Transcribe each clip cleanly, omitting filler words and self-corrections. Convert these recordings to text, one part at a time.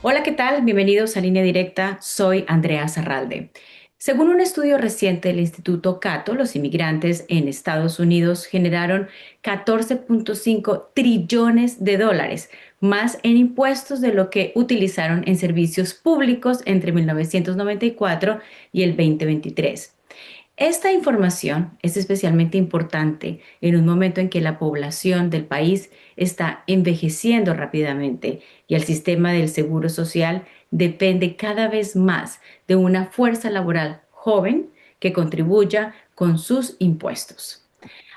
Hola, ¿qué tal? Bienvenidos a Línea Directa. Soy Andrea Zarralde. Según un estudio reciente del Instituto Cato, los inmigrantes en Estados Unidos generaron 14.5 trillones de dólares, más en impuestos de lo que utilizaron en servicios públicos entre 1994 y el 2023. Esta información es especialmente importante en un momento en que la población del país está envejeciendo rápidamente y el sistema del seguro social depende cada vez más de una fuerza laboral joven que contribuya con sus impuestos.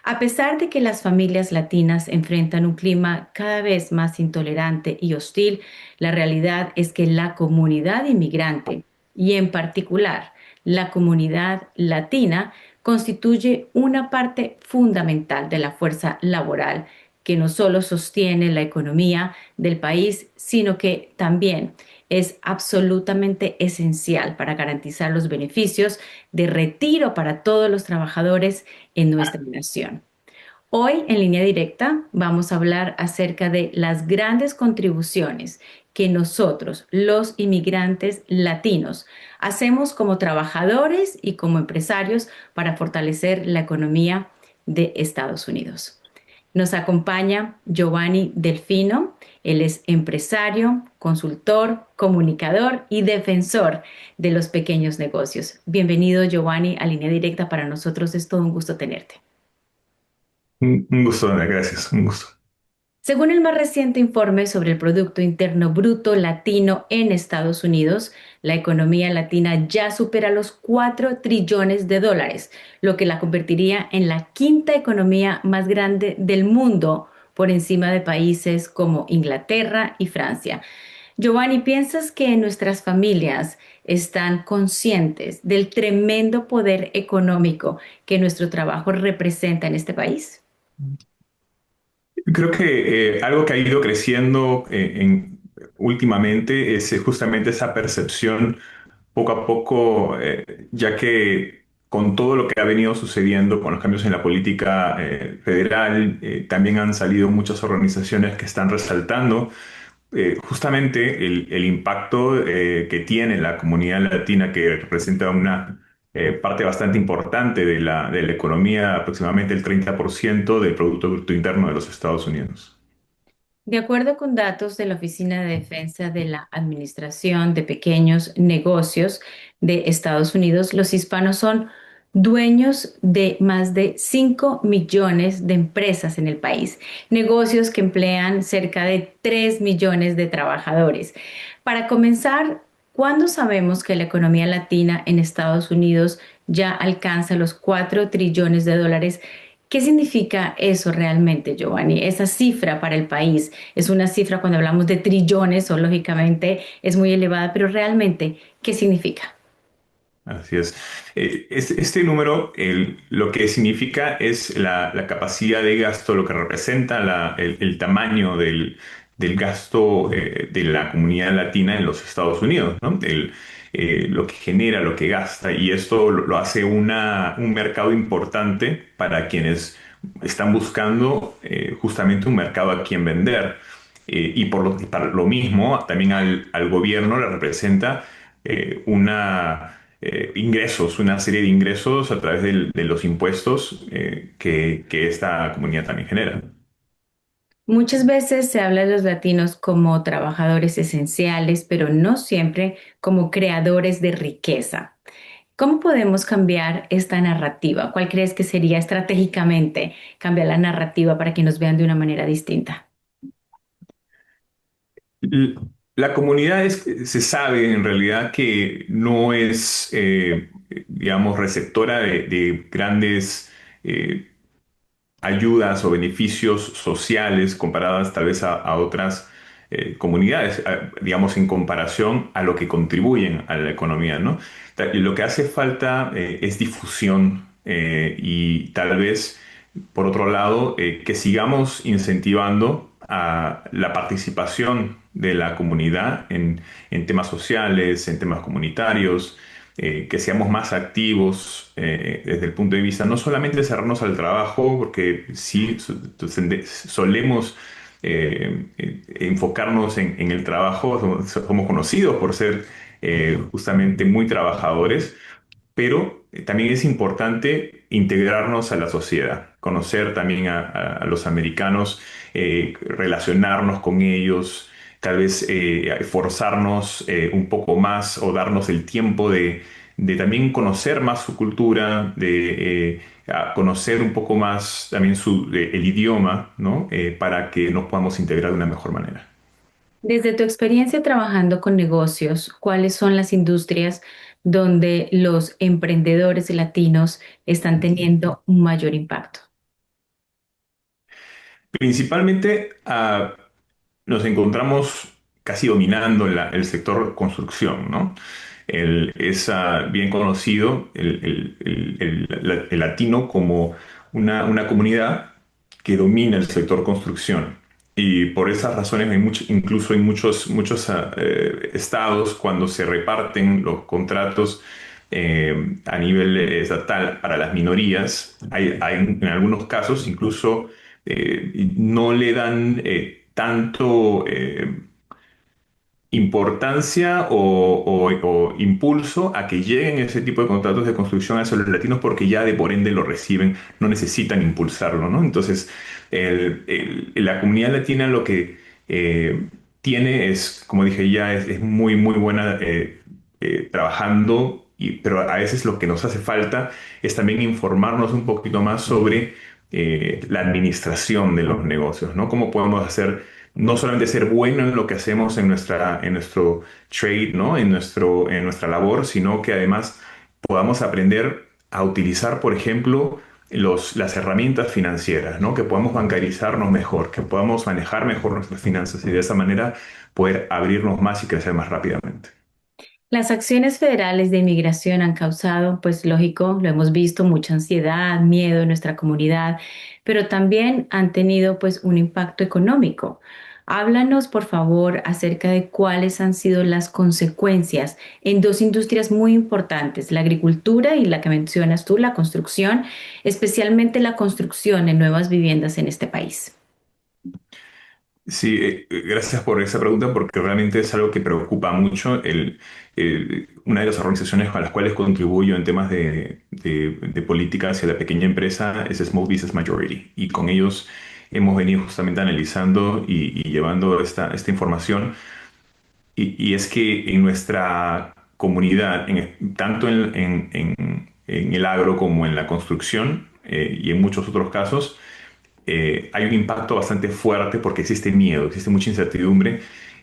A pesar de que las familias latinas enfrentan un clima cada vez más intolerante y hostil, la realidad es que la comunidad inmigrante, y en particular la comunidad latina, constituye una parte fundamental de la fuerza laboral que no solo sostiene la economía del país, sino que también es absolutamente esencial para garantizar los beneficios de retiro para todos los trabajadores en nuestra nación. Hoy en Línea Directa vamos a hablar acerca de las grandes contribuciones que nosotros, los inmigrantes latinos, hacemos como trabajadores y como empresarios para fortalecer la economía de Estados Unidos. Nos acompaña Giovanni Delfino. Él es empresario, consultor, comunicador y defensor de los pequeños negocios. Bienvenido, Giovanni, a Línea Directa. Para nosotros es todo un gusto tenerte. Un gusto, Ana, gracias, un gusto. Según el más reciente informe sobre el Producto Interno Bruto latino en Estados Unidos, la economía latina ya supera los 4 trillones de dólares, lo que la convertiría en la quinta economía más grande del mundo, por encima de países como Inglaterra y Francia. Giovanni, ¿piensas que nuestras familias están conscientes del tremendo poder económico que nuestro trabajo representa en este país? Creo que algo que ha ido creciendo últimamente es justamente esa percepción poco a poco, ya que con todo lo que ha venido sucediendo con los cambios en la política federal, también han salido muchas organizaciones que están resaltando justamente el impacto que tiene la comunidad latina, que representa una parte bastante importante de la economía, aproximadamente el 30% del Producto Bruto Interno de los Estados Unidos. De acuerdo con datos de la Oficina de Defensa de la Administración de Pequeños Negocios de Estados Unidos, los hispanos son dueños de más de 5 millones de empresas en el país, negocios que emplean cerca de 3 millones de trabajadores. Para comenzar, ¿cuándo sabemos que la economía latina en Estados Unidos ya alcanza los 4 trillones de dólares? ¿Qué significa eso realmente, Giovanni? Esa cifra para el país es una cifra cuando hablamos de trillones, o lógicamente es muy elevada, pero realmente, ¿qué significa? Así es. Este número lo que significa es la capacidad de gasto, lo que representa el tamaño del gasto de la comunidad latina en los Estados Unidos, ¿no? Lo que genera, lo que gasta, y esto lo hace un mercado importante para quienes están buscando justamente un mercado a quien vender. Para lo mismo, también al gobierno le representa ingresos, una serie de ingresos a través de los impuestos que esta comunidad también genera. Muchas veces se habla de los latinos como trabajadores esenciales, pero no siempre como creadores de riqueza. ¿Cómo podemos cambiar esta narrativa? ¿Cuál crees que sería estratégicamente cambiar la narrativa para que nos vean de una manera distinta? L- La comunidad se sabe en realidad que no es, digamos, receptora de grandes eh, ayudas o beneficios sociales comparadas tal vez a otras comunidades, digamos, en comparación a lo que contribuyen a la economía, ¿no? Y lo que hace falta es difusión y tal vez, por otro lado, que sigamos incentivando a la participación de la comunidad en temas sociales, en temas comunitarios, que seamos más activos desde el punto de vista no solamente de cerrarnos al trabajo, porque sí solemos enfocarnos en el trabajo. Somos conocidos por ser justamente muy trabajadores, pero también es importante integrarnos a la sociedad, conocer también a los americanos, relacionarnos con ellos, tal vez esforzarnos un poco más o darnos el tiempo de también conocer más su cultura, de conocer un poco más también el idioma, ¿no? Para que nos podamos integrar de una mejor manera. Desde tu experiencia trabajando con negocios, ¿cuáles son las industrias donde los emprendedores latinos están teniendo un mayor impacto? Principalmente nos encontramos casi dominando el sector construcción, ¿no? Es bien conocido el latino como una comunidad que domina el sector construcción. Y por esas razones hay incluso hay muchos estados cuando se reparten los contratos a nivel estatal para las minorías, hay en algunos casos incluso no le dan tanto importancia o impulso a que lleguen ese tipo de contratos de construcción hacia los latinos porque ya de por ende lo reciben, no necesitan impulsarlo, ¿no? Entonces, la comunidad latina lo que tiene es, como dije ya, es muy, muy buena trabajando, pero a veces lo que nos hace falta es también informarnos un poquito más sobre la administración de los negocios, ¿no? ¿Cómo podemos hacer no solamente ser bueno en lo que hacemos en nuestro trade, ¿no? En nuestra labor, sino que además podamos aprender a utilizar, por ejemplo, las herramientas financieras, ¿no? Que podamos bancarizarnos mejor, que podamos manejar mejor nuestras finanzas y de esa manera poder abrirnos más y crecer más rápidamente. Las acciones federales de inmigración han causado, pues lógico, lo hemos visto, mucha ansiedad, miedo en nuestra comunidad, pero también han tenido pues un impacto económico. Háblanos, por favor, acerca de cuáles han sido las consecuencias en dos industrias muy importantes, la agricultura y la que mencionas tú, la construcción, especialmente la construcción de nuevas viviendas en este país. Sí, gracias por esa pregunta porque realmente es algo que preocupa mucho. Una de las organizaciones con las cuales contribuyo en temas de política hacia la pequeña empresa es Small Business Majority y con ellos hemos venido justamente analizando y llevando esta información. Y es que en nuestra comunidad, tanto en el agro como en la construcción y en muchos otros casos, hay un impacto bastante fuerte porque existe miedo, existe mucha incertidumbre,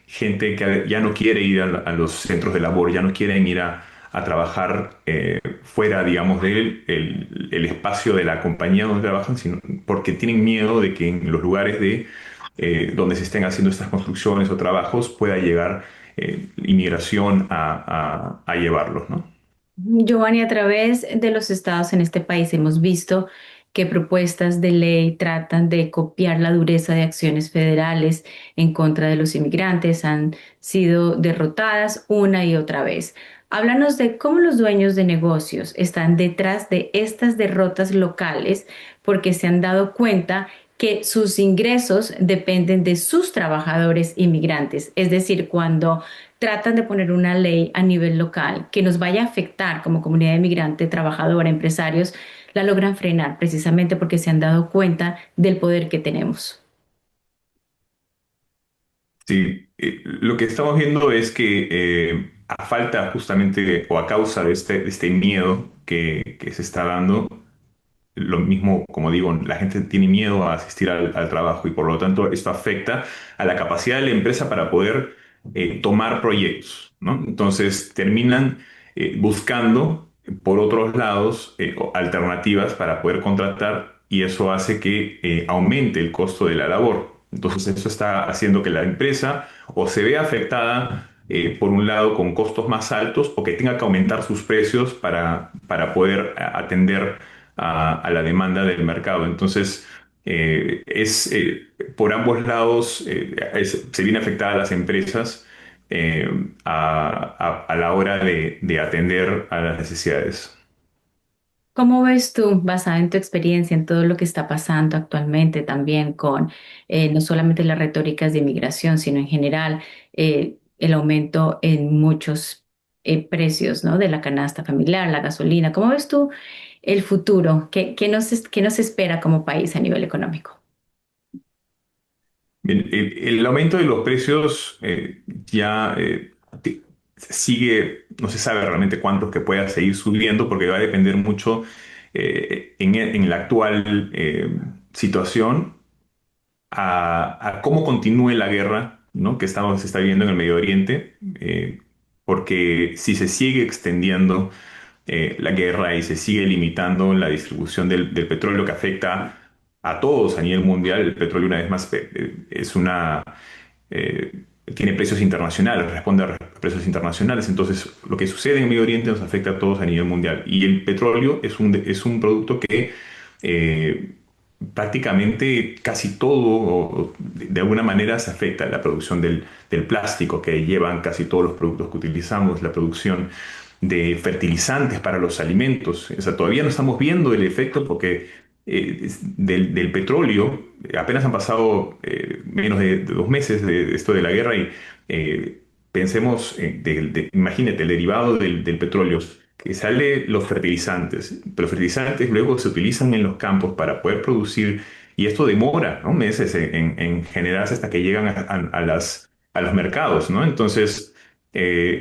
gente que ya no quiere ir a los centros de labor, ya no quieren ir a trabajar fuera, digamos, el espacio de la compañía donde trabajan, sino porque tienen miedo de que en los lugares donde se estén haciendo estas construcciones o trabajos pueda llegar inmigración a llevarlos, ¿no? Giovanni, a través de los estados en este país hemos visto que propuestas de ley tratan de copiar la dureza de acciones federales en contra de los inmigrantes. Han sido derrotadas una y otra vez. Háblanos de cómo los dueños de negocios están detrás de estas derrotas locales porque se han dado cuenta que sus ingresos dependen de sus trabajadores inmigrantes. Es decir, cuando tratan de poner una ley a nivel local que nos vaya a afectar como comunidad inmigrante, trabajadora, empresarios, la logran frenar precisamente porque se han dado cuenta del poder que tenemos. Sí, lo que estamos viendo es que a falta justamente o a causa de este miedo que se está dando, lo mismo, como digo, la gente tiene miedo a asistir al trabajo y por lo tanto esto afecta a la capacidad de la empresa para poder tomar proyectos, ¿no? Entonces terminan buscando por otros lados alternativas para poder contratar y eso hace que aumente el costo de la labor. Entonces eso está haciendo que la empresa o se vea afectada por un lado con costos más altos o que tenga que aumentar sus precios para poder atender a la demanda del mercado. Entonces, por ambos lados se viene afectada a las empresas eh, a la hora de atender a las necesidades. ¿Cómo ves tú, basada en tu experiencia, en todo lo que está pasando actualmente también con no solamente las retóricas de inmigración, sino en general el aumento en muchos precios, ¿no? De la canasta familiar, la gasolina? ¿Cómo ves tú el futuro? ¿Qué nos espera como país a nivel económico? Bien, el aumento de los precios ya sigue, no se sabe realmente cuánto que pueda seguir subiendo porque va a depender mucho en la actual situación a cómo continúe la guerra, ¿no? Que se está viviendo en el Medio Oriente, porque si se sigue extendiendo la guerra y se sigue limitando la distribución del petróleo que afecta a todos a nivel mundial, el petróleo una vez más es eh, tiene precios internacionales, responde a precios internacionales. Entonces, lo que sucede en Medio Oriente nos afecta a todos a nivel mundial. Y el petróleo es un producto que eh, prácticamente casi todo, o de alguna manera, se afecta a la producción del plástico que llevan casi todos los productos que utilizamos, la producción de fertilizantes para los alimentos. O sea, todavía no estamos viendo el efecto porque del petróleo, apenas han pasado menos de 2 meses de esto de la guerra y eh, pensemos, imagínate, el derivado del petróleo, que sale los fertilizantes, pero los fertilizantes luego se utilizan en los campos para poder producir, y esto demora, ¿no? Meses en generarse hasta que llegan a los mercados, ¿no? Entonces,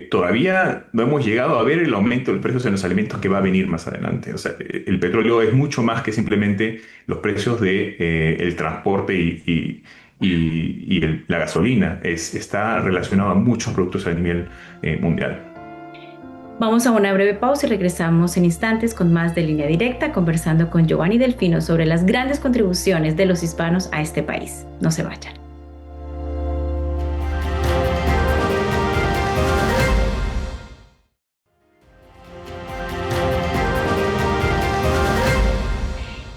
todavía no hemos llegado a ver el aumento de los precios en los alimentos que va a venir más adelante. O sea, el petróleo es mucho más que simplemente los precios de, el transporte y la gasolina. Está relacionado a muchos productos a nivel mundial. Vamos a una breve pausa y regresamos en instantes con más de Línea Directa, conversando con Giovanni Delfino sobre las grandes contribuciones de los hispanos a este país. No se vayan.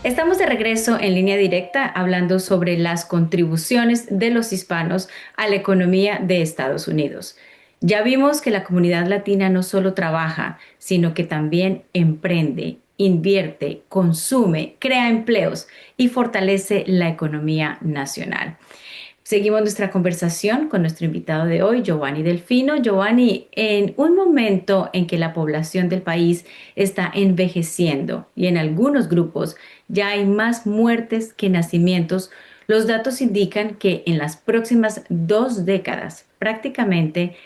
Estamos de regreso en Línea Directa hablando sobre las contribuciones de los hispanos a la economía de Estados Unidos. Ya vimos que la comunidad latina no solo trabaja, sino que también emprende, invierte, consume, crea empleos y fortalece la economía nacional. Seguimos nuestra conversación con nuestro invitado de hoy, Giovanni Delfino. Giovanni, en un momento en que la población del país está envejeciendo y en algunos grupos ya hay más muertes que nacimientos, los datos indican que en las próximas 2 décadas prácticamente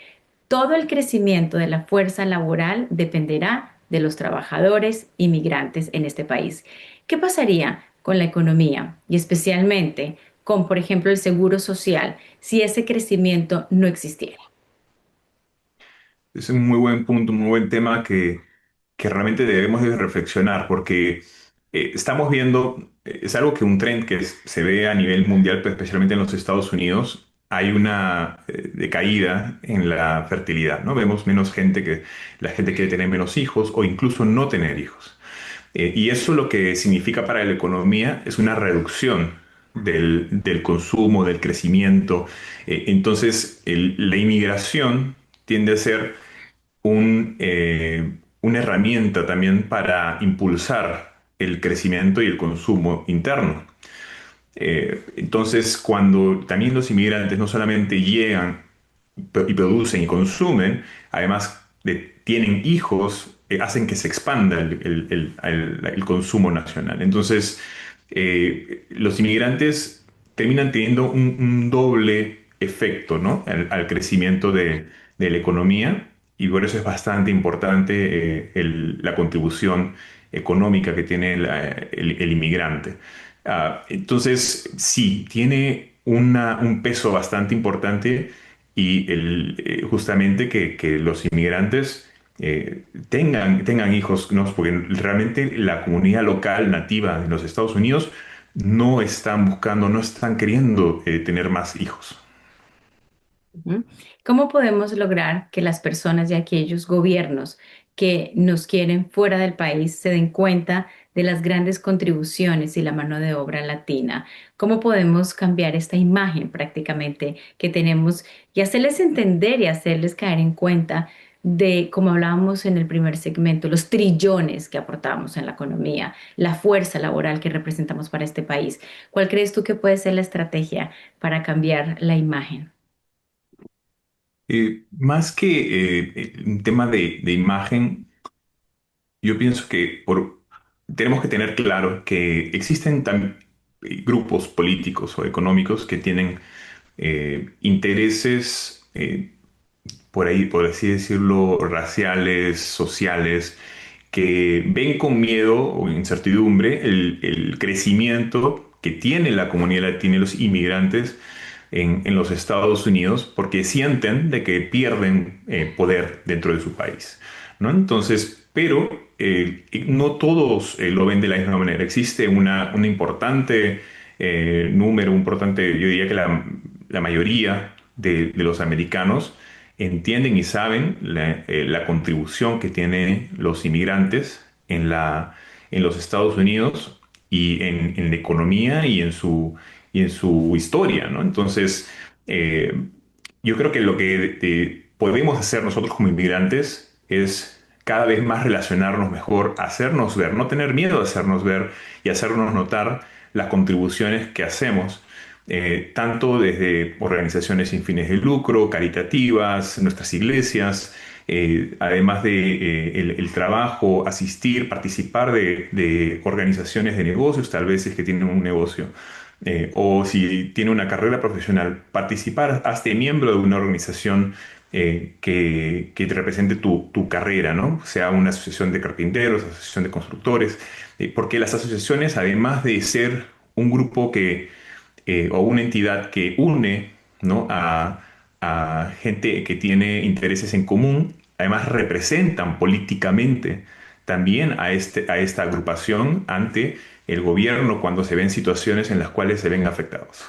todo el crecimiento de la fuerza laboral dependerá de los trabajadores inmigrantes en este país. ¿Qué pasaría con la economía y especialmente con, por ejemplo, el seguro social si ese crecimiento no existiera? Es un muy buen punto, un muy buen tema que realmente debemos de reflexionar porque estamos viendo, es algo que un trend que se ve a nivel mundial, pero especialmente en los Estados Unidos, hay una decaída en la fertilidad, ¿no? Vemos menos gente la gente quiere tener menos hijos o incluso no tener hijos. Y eso lo que significa para la economía es una reducción del consumo, del crecimiento. Entonces, la inmigración tiende a ser una herramienta también para impulsar el crecimiento y el consumo interno. Entonces, cuando también los inmigrantes no solamente llegan y producen y consumen, además tienen hijos, hacen que se expanda el consumo nacional. Entonces, los inmigrantes terminan teniendo un doble efecto, ¿no? Al crecimiento de la economía y por eso es bastante importante la contribución económica que tiene el inmigrante. Entonces, sí, tiene un peso bastante importante y justamente que los inmigrantes tengan hijos, ¿no? Porque realmente la comunidad local nativa de los Estados Unidos no están buscando, no están queriendo tener más hijos. Ujú. ¿Cómo podemos lograr que las personas y aquellos gobiernos que nos quieren fuera del país se den cuenta de las grandes contribuciones y la mano de obra latina? ¿Cómo podemos cambiar esta imagen prácticamente que tenemos y hacerles entender y hacerles caer en cuenta de, como hablábamos en el primer segmento, los trillones que aportamos en la economía, la fuerza laboral que representamos para este país. ¿Cuál crees tú que puede ser la estrategia para cambiar la imagen? Más que un tema de imagen, yo pienso que tenemos que tener claro que existen grupos políticos o económicos que tienen intereses, por ahí, por así decirlo, raciales, sociales, que ven con miedo o incertidumbre el crecimiento que tiene la comunidad latina y los inmigrantes en los Estados Unidos porque sienten de que pierden poder dentro de su país, ¿no? Entonces, pero no todos lo ven de la misma manera. Existe una importante número, un importante, yo diría que la mayoría de los americanos entienden y saben la contribución que tienen los inmigrantes en los Estados Unidos y en la economía y en su historia, ¿no? Entonces, eh, yo creo que lo que podemos hacer nosotros como inmigrantes es cada vez más relacionarnos mejor, hacernos ver, no tener miedo de hacernos ver y hacernos notar las contribuciones que hacemos, tanto desde organizaciones sin fines de lucro, caritativas, nuestras iglesias, además de el trabajo, asistir, participar de organizaciones de negocios, tal vez es que tienen un negocio, o si tiene una carrera profesional, participar, hazte miembro de una organización que te represente tu carrera, ¿no? Sea una asociación de carpinteros, asociación de constructores, porque las asociaciones, además de ser un grupo o una entidad que une, ¿no? a gente que tiene intereses en común, además representan políticamente también a esta agrupación ante el gobierno cuando se ven situaciones en las cuales se ven afectados.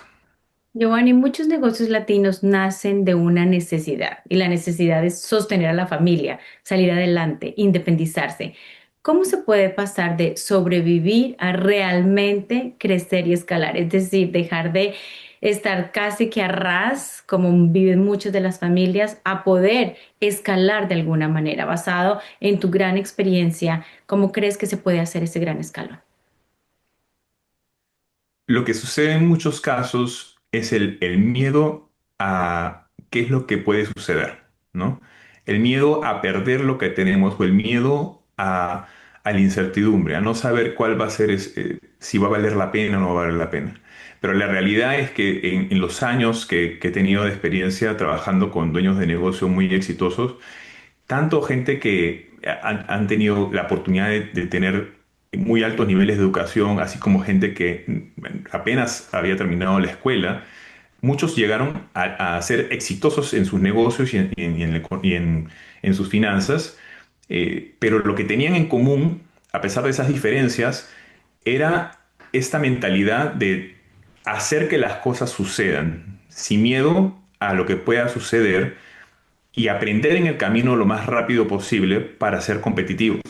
Giovanni, muchos negocios latinos nacen de una necesidad y la necesidad es sostener a la familia, salir adelante, independizarse. ¿Cómo se puede pasar de sobrevivir a realmente crecer y escalar? Es decir, dejar de estar casi que a ras, como viven muchas de las familias, a poder escalar de alguna manera, basado en tu gran experiencia. ¿Cómo crees que se puede hacer ese gran escalón? Lo que sucede en muchos casos es el miedo a qué es lo que puede suceder, ¿no? El miedo a perder lo que tenemos o el miedo a la incertidumbre, a no saber cuál va a ser, si va a valer la pena o no va a valer la pena. Pero la realidad es que en los años que he tenido de experiencia trabajando con dueños de negocio muy exitosos, tanto gente que han tenido la oportunidad de tener muy altos niveles de educación, así como gente que apenas había terminado la escuela, muchos llegaron a ser exitosos en sus negocios y en sus finanzas, pero lo que tenían en común, a pesar de esas diferencias, era esta mentalidad de hacer que las cosas sucedan, sin miedo a lo que pueda suceder y aprender en el camino lo más rápido posible para ser competitivos,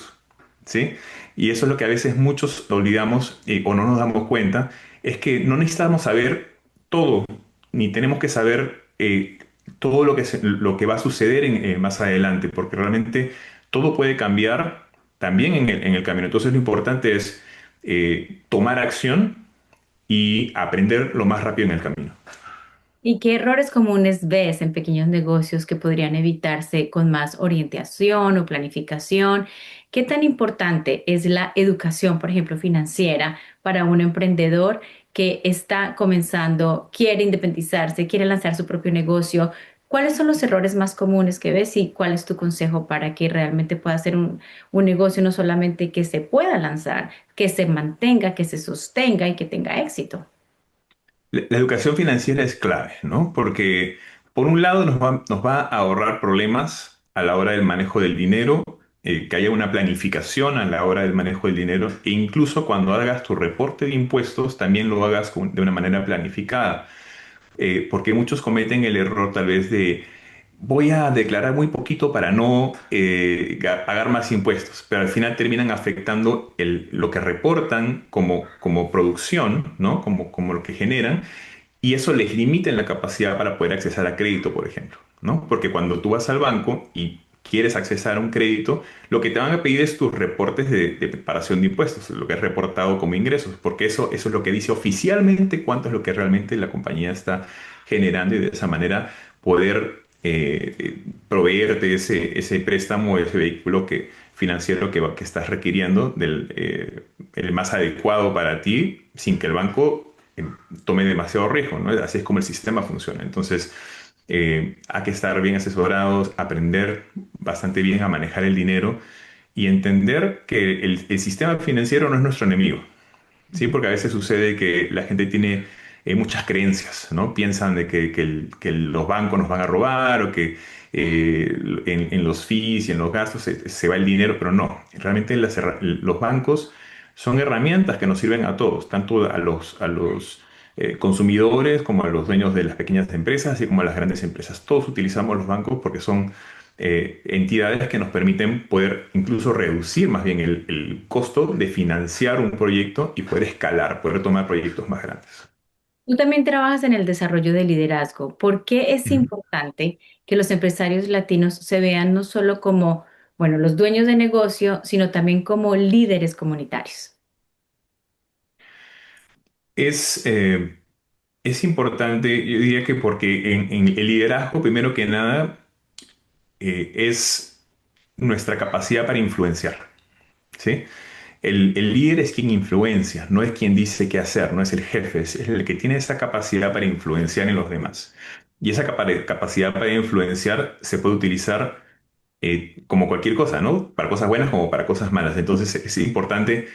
¿sí? Y eso es lo que a veces muchos olvidamos o no nos damos cuenta, es que no necesitamos saber todo, ni tenemos que saber todo lo que va a suceder más adelante, porque realmente todo puede cambiar también en el camino. Entonces lo importante es tomar acción y aprender lo más rápido en el camino. ¿Y qué errores comunes ves en pequeños negocios que podrían evitarse con más orientación o planificación? ¿Qué tan importante es la educación, por ejemplo, financiera para un emprendedor que está comenzando, quiere independizarse, quiere lanzar su propio negocio? ¿Cuáles son los errores más comunes que ves y cuál es tu consejo para que realmente pueda ser un negocio no solamente que se pueda lanzar, que se mantenga, que se sostenga y que tenga éxito? La educación financiera es clave, ¿no? Porque por un lado nos va a ahorrar problemas a la hora del manejo del dinero, que haya una planificación a la hora del manejo del dinero e incluso cuando hagas tu reporte de impuestos también lo hagas de una manera planificada. Porque muchos cometen el error tal vez de voy a declarar muy poquito para no pagar más impuestos, pero al final terminan afectando lo que reportan como producción, ¿no? Como lo que generan, y eso les limita en la capacidad para poder acceder a crédito, por ejemplo, ¿no? Porque cuando tú vas al banco y quieres accesar a un crédito, lo que te van a pedir es tus reportes de preparación de impuestos, lo que has reportado como ingresos, porque eso es lo que dice oficialmente cuánto es lo que realmente la compañía está generando y de esa manera poder proveerte ese préstamo, ese vehículo financiero que estás requiriendo el más adecuado para ti sin que el banco tome demasiado riesgo, ¿no? Así es como el sistema funciona. Entonces, hay que estar bien asesorados, aprender bastante bien a manejar el dinero y entender que el sistema financiero no es nuestro enemigo. Sí, porque a veces sucede que la gente tiene muchas creencias, ¿no? Piensan de que los bancos nos van a robar o que en los fees y en los gastos se va el dinero, pero no. Realmente los bancos son herramientas que nos sirven a todos, tanto a los consumidores como a los dueños de las pequeñas empresas, así como a las grandes empresas. Todos utilizamos los bancos porque son entidades que nos permiten poder incluso reducir más bien el costo de financiar un proyecto y poder escalar, poder tomar proyectos más grandes. Tú también trabajas en el desarrollo de liderazgo. ¿Por qué es Ujú. importante que los empresarios latinos se vean no solo como, bueno, los dueños de negocio, sino también como líderes comunitarios? Es, eh, es importante, yo diría que porque en el liderazgo, primero que nada, es nuestra capacidad para influenciar, ¿sí? El líder es quien influencia, no es quien dice qué hacer, no es el jefe, es el que tiene esa capacidad para influenciar en los demás. Y esa capacidad para influenciar se puede utilizar como cualquier cosa, ¿no? Para cosas buenas como para cosas malas. Entonces es importante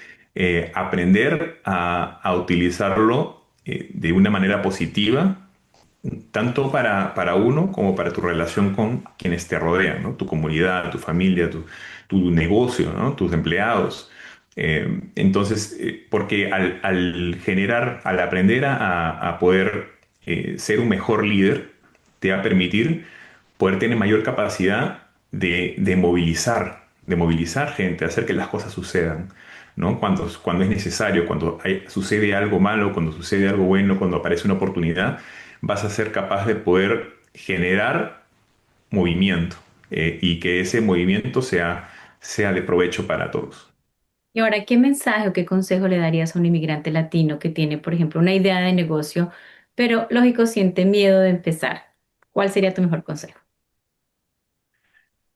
aprender a utilizarlo de una manera positiva tanto para uno como para tu relación con quienes te rodean, ¿no? Tu comunidad, tu familia, tu negocio, ¿no? Tus empleados. Entonces, porque al aprender a poder ser un mejor líder, te va a permitir poder tener mayor capacidad de movilizar gente, hacer que las cosas sucedan, ¿no? Cuando es necesario, cuando sucede algo malo, cuando sucede algo bueno, cuando aparece una oportunidad, vas a ser capaz de poder generar movimiento y que ese movimiento sea de provecho para todos. Y ahora, ¿qué mensaje o qué consejo le darías a un inmigrante latino que tiene, por ejemplo, una idea de negocio, pero lógico, siente miedo de empezar? ¿Cuál sería tu mejor consejo?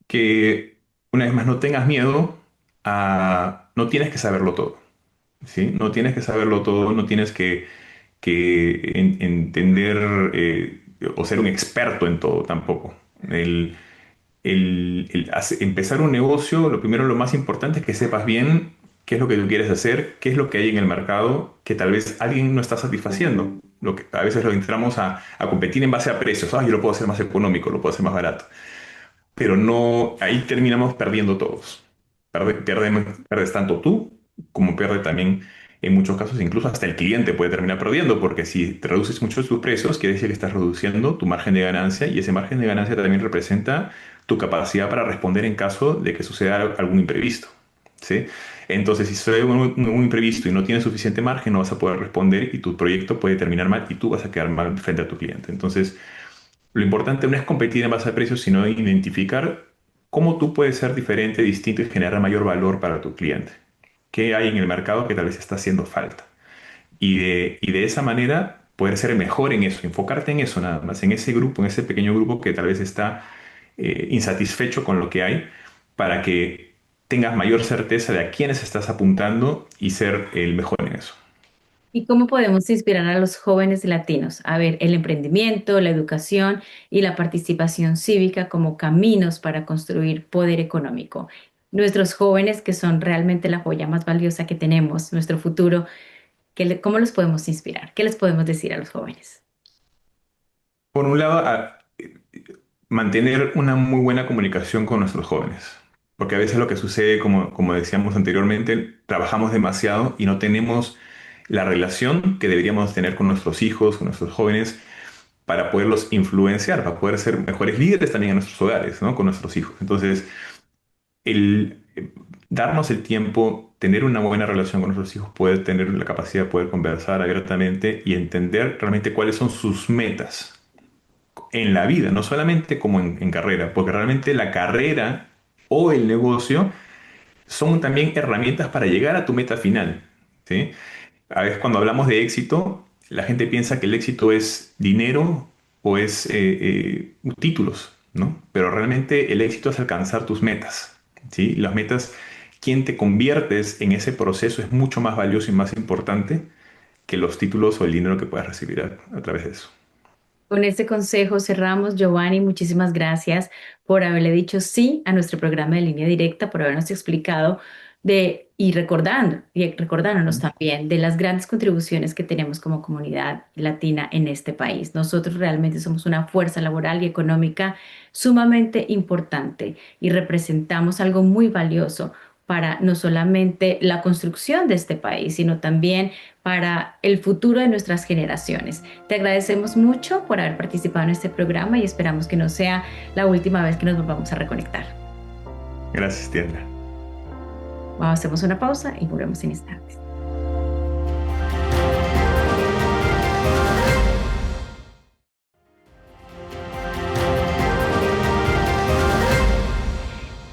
Que una vez más no tengas miedo no tienes que saberlo todo, ¿sí? No tienes que saberlo todo, no tienes que entender o ser un experto en todo tampoco. Empezar un negocio, lo primero, lo más importante es que sepas bien qué es lo que tú quieres hacer, qué es lo que hay en el mercado que tal vez alguien no está satisfaciendo. Lo que a veces lo entramos a competir en base a precios. Ah, yo lo puedo hacer más económico, lo puedo hacer más barato. Pero no, ahí terminamos perdiendo todos. Pierdes tanto tú como pierde también en muchos casos, incluso hasta el cliente puede terminar perdiendo, porque si te reduces mucho tus precios, quiere decir que estás reduciendo tu margen de ganancia y ese margen de ganancia también representa tu capacidad para responder en caso de que suceda algún imprevisto, ¿sí? Entonces, si sucede un imprevisto y no tienes suficiente margen, no vas a poder responder y tu proyecto puede terminar mal y tú vas a quedar mal frente a tu cliente. Entonces, lo importante no es competir en base a precios, sino identificar cómo tú puedes ser diferente, distinto y generar mayor valor para tu cliente. ¿Qué hay en el mercado que tal vez está haciendo falta? Y de esa manera poder ser mejor en eso, enfocarte en eso nada más, en ese grupo, en ese pequeño grupo que tal vez está insatisfecho con lo que hay, para que tengas mayor certeza de a quiénes estás apuntando y ser el mejor en eso. ¿Y cómo podemos inspirar a los jóvenes latinos a ver el emprendimiento, la educación y la participación cívica como caminos para construir poder económico? Nuestros jóvenes, que son realmente la joya más valiosa que tenemos, nuestro futuro, ¿cómo los podemos inspirar? ¿Qué les podemos decir a los jóvenes? Por un lado, mantener una muy buena comunicación con nuestros jóvenes. Porque a veces lo que sucede, como decíamos anteriormente, trabajamos demasiado y no tenemos la relación que deberíamos tener con nuestros hijos, con nuestros jóvenes, para poderlos influenciar, para poder ser mejores líderes también en nuestros hogares, ¿no? Con nuestros hijos. Entonces, darnos el tiempo, tener una buena relación con nuestros hijos, poder tener la capacidad de poder conversar abiertamente y entender realmente cuáles son sus metas en la vida, no solamente como en carrera, porque realmente la carrera o el negocio son también herramientas para llegar a tu meta final, ¿sí? A veces cuando hablamos de éxito, la gente piensa que el éxito es dinero o es títulos, ¿no? Pero realmente el éxito es alcanzar tus metas, ¿sí? Las metas, quien te conviertes en ese proceso es mucho más valioso y más importante que los títulos o el dinero que puedas recibir a través de eso. Con este consejo cerramos. Giovanni, muchísimas gracias por haberle dicho sí a nuestro programa de línea directa, por habernos explicado y recordándonos ¿Mm? también de las grandes contribuciones que tenemos como comunidad latina en este país. Nosotros realmente somos una fuerza laboral y económica sumamente importante y representamos algo muy valioso para no solamente la construcción de este país, sino también para el futuro de nuestras generaciones. Te agradecemos mucho por haber participado en este programa y esperamos que no sea la última vez que nos volvamos a reconectar. Gracias, Tienda. Vamos, hacemos una pausa y volvemos en instantes.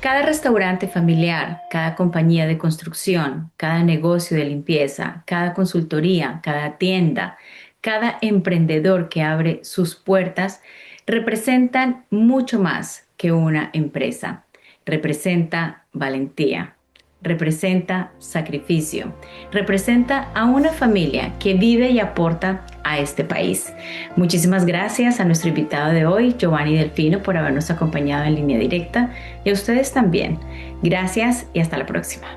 Cada restaurante familiar, cada compañía de construcción, cada negocio de limpieza, cada consultoría, cada tienda, cada emprendedor que abre sus puertas representan mucho más que una empresa. Representa valentía, representa sacrificio, representa a una familia que vive y aporta a este país. Muchísimas gracias a nuestro invitado de hoy, Giovanni Delfino, por habernos acompañado en línea directa y a ustedes también. Gracias y hasta la próxima.